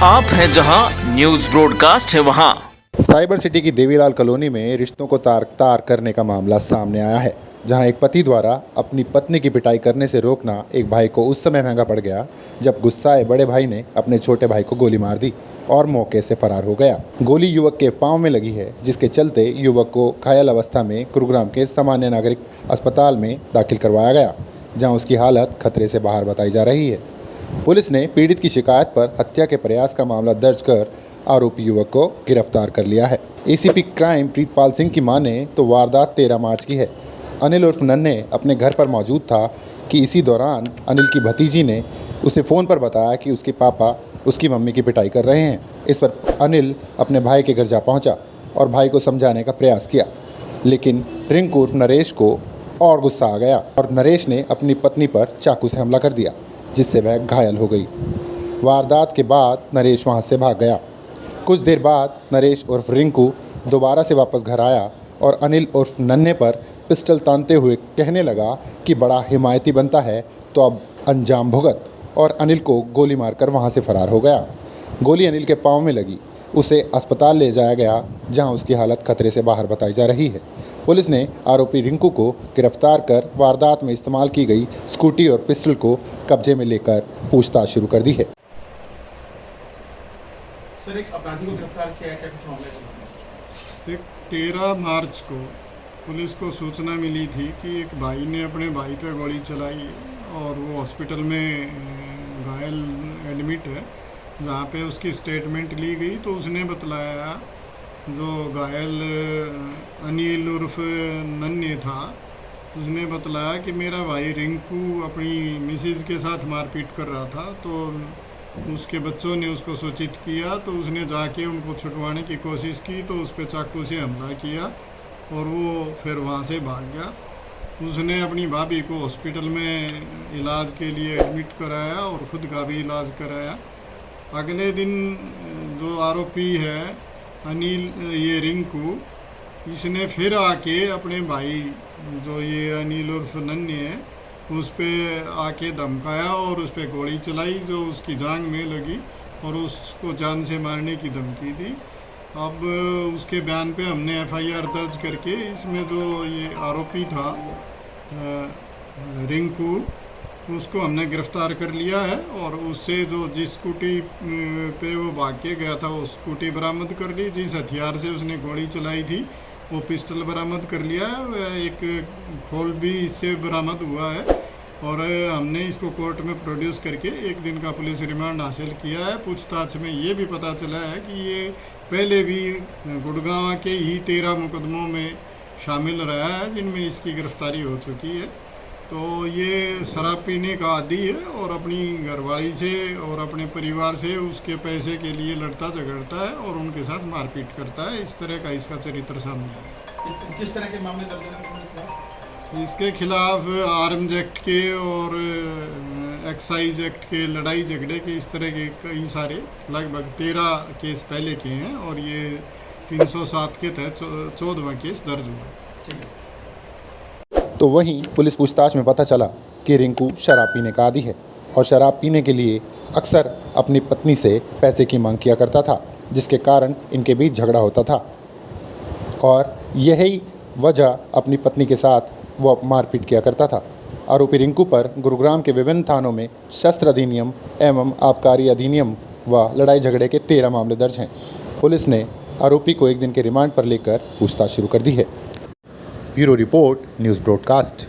आप हैं जहां न्यूज ब्रॉडकास्ट है वहां। साइबर सिटी की देवीलाल कॉलोनी में रिश्तों को तार करने का मामला सामने आया है, जहां एक पति द्वारा अपनी पत्नी की पिटाई करने से रोकना एक भाई को उस समय महंगा पड़ गया जब गुस्साए बड़े भाई ने अपने छोटे भाई को गोली मार दी और मौके से फरार हो गया। गोली युवक के पांव में लगी है, जिसके चलते युवक को घायल अवस्था में गुरुग्राम के सामान्य नागरिक अस्पताल में दाखिल करवाया गया, जहां उसकी हालत खतरे से बाहर बताई जा रही है। पुलिस ने पीड़ित की शिकायत पर हत्या के प्रयास का मामला दर्ज कर आरोपी युवक को गिरफ्तार कर लिया है। एसीपी क्राइम प्रीतपाल सिंह की माने तो वारदात 13 मार्च की है। अनिल उर्फ नन्हे अपने घर पर मौजूद था कि इसी दौरान अनिल की भतीजी ने उसे फ़ोन पर बताया कि उसके पापा उसकी मम्मी की पिटाई कर रहे हैं। इस पर अनिल अपने भाई के घर जा पहुंचा और भाई को समझाने का प्रयास किया, लेकिन रिंकू उर्फ नरेश को और गुस्सा आ गया और नरेश ने अपनी पत्नी पर चाकू से हमला कर दिया, जिससे वह घायल हो गई। वारदात के बाद नरेश वहां से भाग गया। कुछ देर बाद नरेश उर्फ रिंकू दोबारा से वापस घर आया और अनिल उर्फ नन्हे पर पिस्टल तानते हुए कहने लगा कि बड़ा हिमायती बनता है तो अब अंजाम भुगत, और अनिल को गोली मारकर वहां से फरार हो गया। गोली अनिल के पांव में लगी, उसे अस्पताल ले जाया गया, जहां उसकी हालत खतरे से बाहर बताई जा रही है। पुलिस ने आरोपी रिंकू को गिरफ्तार कर वारदात में इस्तेमाल की गई स्कूटी और पिस्टल को कब्जे में लेकर पूछताछ शुरू कर दी है। सर, एक अपराधी को गिरफ्तार किया है, क्या कुछ मामले हैं? 13 मार्च को पुलिस को सूचना मिली थी कि एक भाई ने अपने भाई पे गोली चलाई और वो हॉस्पिटल में घायल एडमिट है, जहाँ पे उसकी स्टेटमेंट ली गई तो उसने बतलाया, जो घायल अनिल उर्फ नन्हे था, उसने बतलाया कि मेरा भाई रिंकू अपनी मिसेज के साथ मारपीट कर रहा था, तो उसके बच्चों ने उसको सूचित किया, तो उसने जाके उनको छुड़वाने की कोशिश की तो उस पर चाकू से हमला किया और वो फिर वहाँ से भाग गया। उसने अपनी भाभी को हॉस्पिटल में इलाज के लिए एडमिट कराया और ख़ुद का भी इलाज कराया। अगले दिन जो आरोपी है अनिल, ये रिंकू, इसने फिर आके अपने भाई जो ये अनिल उर्फ नन्हे है उस पर आके धमकाया और उस पर गोली चलाई जो उसकी जांघ में लगी और उसको जान से मारने की धमकी दी। अब उसके बयान पे हमने एफआईआर दर्ज करके इसमें जो ये आरोपी था रिंकू, उसको हमने गिरफ्तार कर लिया है और उससे जो जिस स्कूटी पे वो भाग के गया था वो स्कूटी बरामद कर ली, जिस हथियार से उसने गोली चलाई थी वो पिस्टल बरामद कर लिया है, एक खोल भी इससे बरामद हुआ है और हमने इसको कोर्ट में प्रोड्यूस करके 1 दिन का पुलिस रिमांड हासिल किया है। पूछताछ में ये भी पता चला है कि ये पहले भी गुड़गांव के ही 13 मुकदमों में शामिल रहा है, जिनमें इसकी गिरफ्तारी हो चुकी है। तो ये शराब पीने का आदी है और अपनी घरवाली से और अपने परिवार से उसके पैसे के लिए लड़ता झगड़ता है और उनके साथ मारपीट करता है। इस तरह का इसका चरित्र सामने है। किस तरह के मामले दर्ज हैं इसके खिलाफ आर्म्स एक्ट के और एक्साइज एक्ट के, लड़ाई झगड़े के, इस तरह के कई सारे लगभग 13 केस पहले के हैं और ये 307 के तहत 14वां केस दर्ज हुआ है। ठीक है। तो वहीं पुलिस पूछताछ में पता चला कि रिंकू शराब पीने का आदी है और शराब पीने के लिए अक्सर अपनी पत्नी से पैसे की मांग किया करता था, जिसके कारण इनके बीच झगड़ा होता था और यही वजह अपनी पत्नी के साथ वो मारपीट किया करता था। आरोपी रिंकू पर गुरुग्राम के विभिन्न थानों में शस्त्र अधिनियम एवं आबकारी अधिनियम व लड़ाई झगड़े के 13 मामले दर्ज हैं। पुलिस ने आरोपी को 1 दिन के रिमांड पर लेकर पूछताछ शुरू कर दी है। Bureau report, news broadcast.